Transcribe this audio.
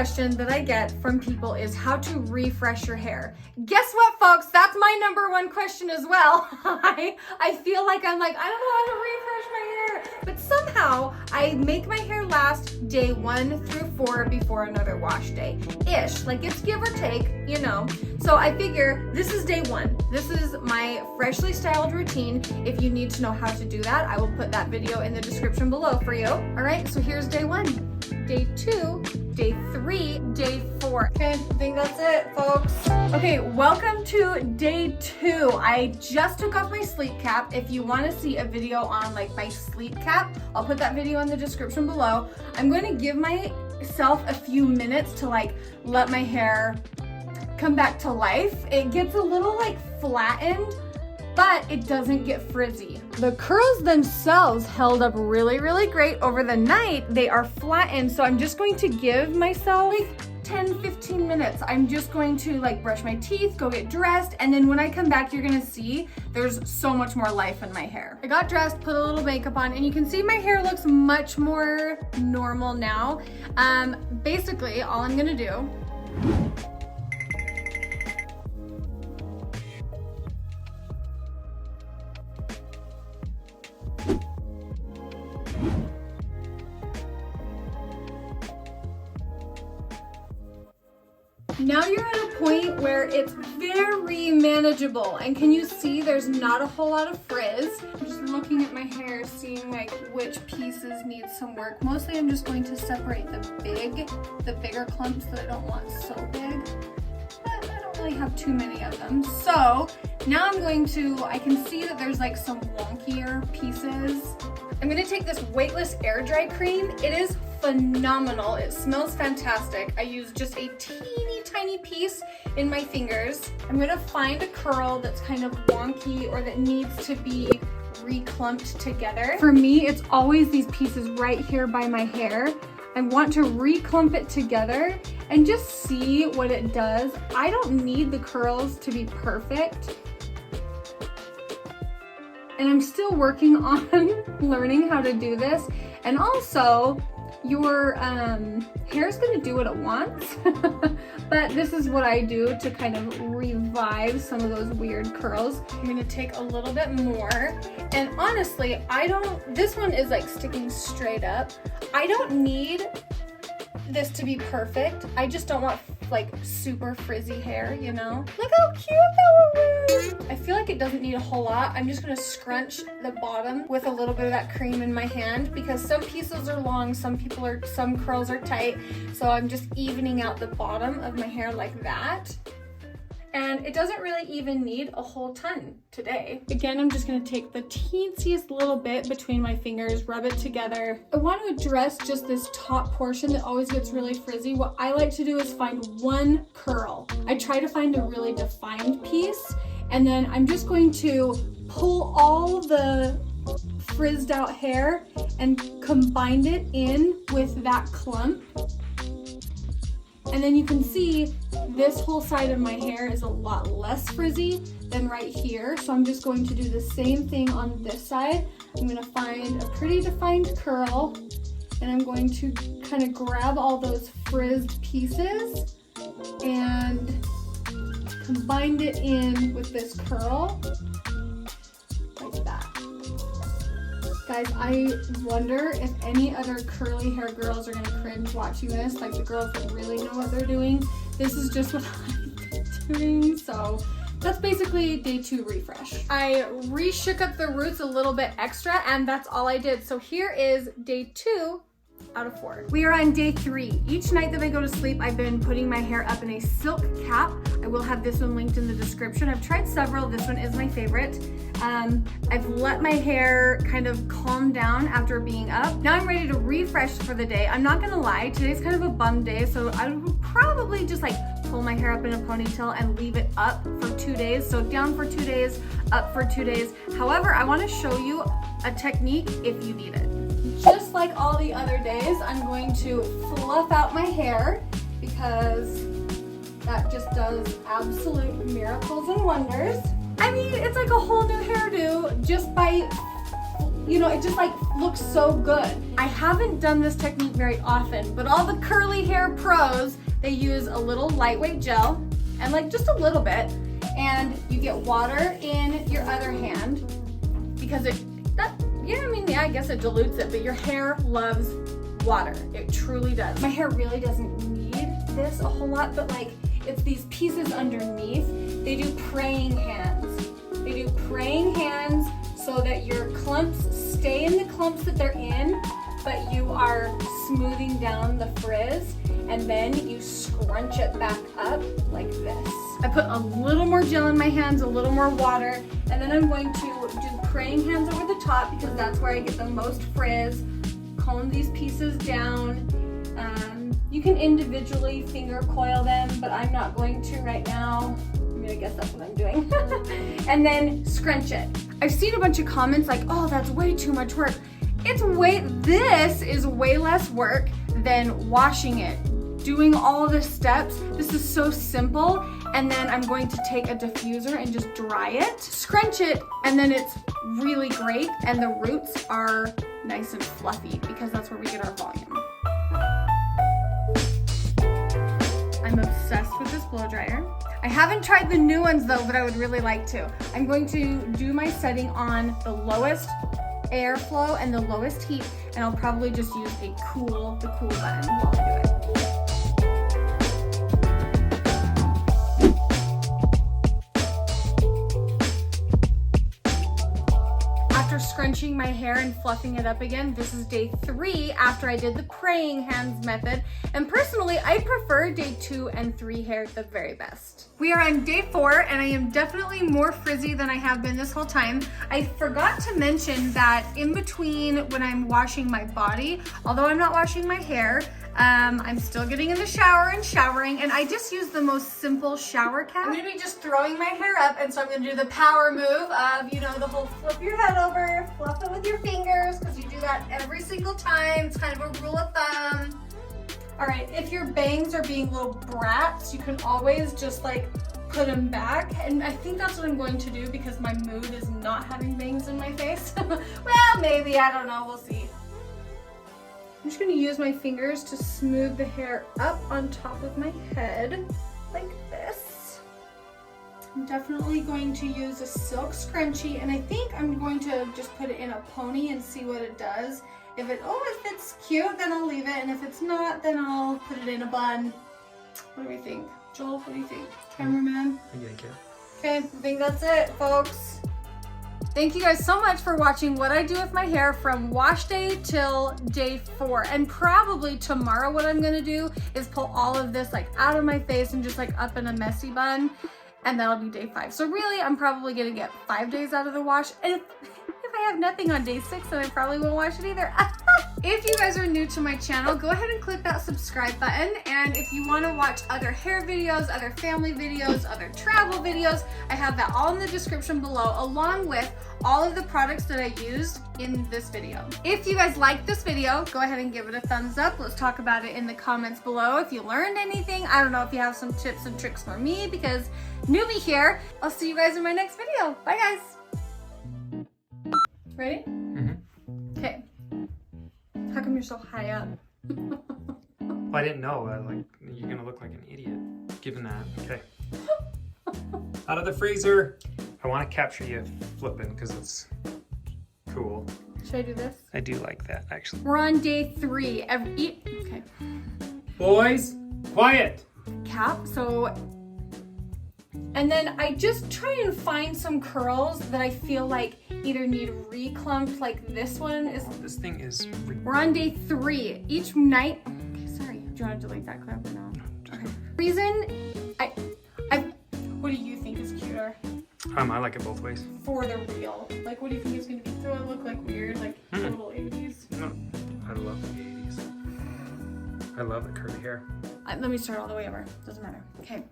question that I get from people is how to refresh your hair. Guess what, folks? That's my number one question as well. I feel like I don't know how to refresh my hair, but somehow I make my hair last day 1 through 4 before another wash day ish. Like, it's give or take, you know. So I figure this is day 1. This is my freshly styled routine. If you need to know how to do that, I will put that video in the description below for you. All right, so here's day 1, day 2, day 3, day 4. Okay, I think that's it, folks. Okay, welcome to day 2. I just took off my sleep cap. If you want to see a video on like my sleep cap, I'll put that video in the description below. I'm going to give myself a few minutes to like let my hair come back to life. It gets a little like flattened, but it doesn't get frizzy. The curls themselves held up really, really great over the night. They are flattened, so I'm just going to give myself like 10-15 minutes. I'm just going to like brush my teeth, go get dressed, and then when I come back, you're gonna see there's so much more life in my hair. I got dressed, put a little makeup on, and you can see my hair looks much more normal now. Basically, all I'm gonna do now you're at a point where it's very manageable, and can you see there's not a whole lot of frizz? I'm just looking at my hair, seeing like which pieces need some work. Mostly I'm just going to separate the bigger clumps that I don't want so big, but I don't really have too many of them. So now I can see that there's like some wonkier pieces. I'm gonna take this weightless air dry cream. It is phenomenal. It smells fantastic. I use just a teeny tiny piece in my fingers. I'm gonna find a curl that's kind of wonky or that needs to be reclumped together. For me, it's always these pieces right here by my hair. I want to reclump it together and just see what it does. I don't need the curls to be perfect. And I'm still working on learning how to do this. And also, your hair is going to do what it wants, but this is what I do to kind of revive some of those weird curls. I'm going to take a little bit more, and honestly, this one is like sticking straight up. I don't need this to be perfect. I just don't want like super frizzy hair, you know? Look how cute that one was! I feel like it doesn't need a whole lot. I'm just gonna scrunch the bottom with a little bit of that cream in my hand because some pieces are long, some curls are tight. So I'm just evening out the bottom of my hair like that. And it doesn't really even need a whole ton today. Again, I'm just gonna take the teensiest little bit between my fingers, rub it together. I want to address just this top portion that always gets really frizzy. What I like to do is find one curl. I try to find a really defined piece, and then I'm just going to pull all the frizzed out hair and combine it in with that clump. And then you can see this whole side of my hair is a lot less frizzy than right here. So I'm just going to do the same thing on this side. I'm going to find a pretty defined curl, and I'm going to kind of grab all those frizzed pieces and combine it in with this curl like that. Guys, I wonder if any other curly hair girls are gonna cringe watching this, like the girls that really know what they're doing. This is just what I'm doing, so that's basically day 2 refresh. I re-shook up the roots a little bit extra, and that's all I did. So here is day 2 out of 4. We are on day 3. Each night that I go to sleep, I've been putting my hair up in a silk cap. I will have this one linked in the description. I've tried several. This one is my favorite. I've let my hair kind of calm down after being up. Now I'm ready to refresh for the day. I'm not gonna lie, today's kind of a bum day, so I would probably just like pull my hair up in a ponytail and leave it up for 2 days. So down for 2 days, up for 2 days. However, I wanna show you a technique if you need it. Just like all the other days, I'm going to fluff out my hair because that just does absolute miracles and wonders. I mean, it's like a whole new hairdo just by you know, it just like looks so good. I haven't done this technique very often, but all the curly hair pros, they use a little lightweight gel and like just a little bit, and you get water in your other hand because I guess it dilutes it, but your hair loves water. It truly does. My hair really doesn't need this a whole lot, but like it's these pieces underneath. They do praying hands. They do praying hands so that your clumps stay in the clumps that they're in, but you are smoothing down the frizz, and then you scrunch it back up like this. I put a little more gel in my hands, a little more water, and then I'm going to do praying hands over the top because that's where I get the most frizz. Comb these pieces down. You can individually finger coil them, but I'm not going to right now. I guess that's what I'm doing. And then scrunch it. I've seen a bunch of comments like, oh, that's way too much work. This is way less work than washing it. Doing all the steps, this is so simple. And then I'm going to take a diffuser and just dry it, scrunch it, and then it's really great. And the roots are nice and fluffy because that's where we get our volume. I'm obsessed with this blow dryer. I haven't tried the new ones though, but I would really like to. I'm going to do my setting on the lowest airflow and the lowest heat, and I'll probably just use the cool button while I do it. Scrunching my hair and fluffing it up again. This is day 3 after I did the praying hands method. And personally, I prefer day 2 and 3 hair the very best. We are on day 4 and I am definitely more frizzy than I have been this whole time. I forgot to mention that in between when I'm washing my body, although I'm not washing my hair, I'm still getting in the shower and showering, and I just use the most simple shower cap. I'm gonna be just throwing my hair up, and so I'm gonna do the power move of, you know, the whole flip your head over, fluff it with your fingers, because you do that every single time. It's kind of a rule of thumb. All right, if your bangs are being little brats, you can always just like put them back, and I think that's what I'm going to do because my mood is not having bangs in my face. Well, maybe, I don't know, we'll see. I'm just gonna use my fingers to smooth the hair up on top of my head, like this. I'm definitely going to use a silk scrunchie, and I think I'm going to just put it in a pony and see what it does. If it's cute, then I'll leave it, and if it's not, then I'll put it in a bun. What do we think? Joel, what do you think? Cameraman? I think it. Okay, I think that's it, folks. Thank you guys so much for watching what I do with my hair from wash day till day 4. And probably tomorrow what I'm gonna do is pull all of this like out of my face and just like up in a messy bun. And that'll be day 5. So really, I'm probably gonna get 5 days out of the wash. And if I have nothing on day 6, then I probably won't wash it either. If you guys are new to my channel, go ahead and click that subscribe button. And if you want to watch other hair videos, other family videos, other travel videos, I have that all in the description below, along with all of the products that I used in this video. If you guys like this video, go ahead and give it a thumbs up. Let's talk about it in the comments below. If you learned anything, I don't know if you have some tips and tricks for me because newbie here. I'll see you guys in my next video. Bye guys. Ready? Mm-hmm. Okay. How come you're so high up? Well, I didn't know. Like, you're gonna look like an idiot given that. Okay. Out of the freezer. I want to capture you flipping because it's cool. Should I do this? I do like that, actually. We're on day 3. Okay. Boys, quiet. Cap. So, and then I just try and find some curls that I feel like either need reclumped, like this one is. This thing is. We're on day 3. Each night. Okay, sorry. Do you want to delete that clip or no? Okay. Reason what do you think is cuter? I like it both ways. For the real. Like, what do you think is going to be? Do I look like weird, like total 80s? No, I love the 80s. I love the curly hair. Let me start all the way over. Doesn't matter. Okay.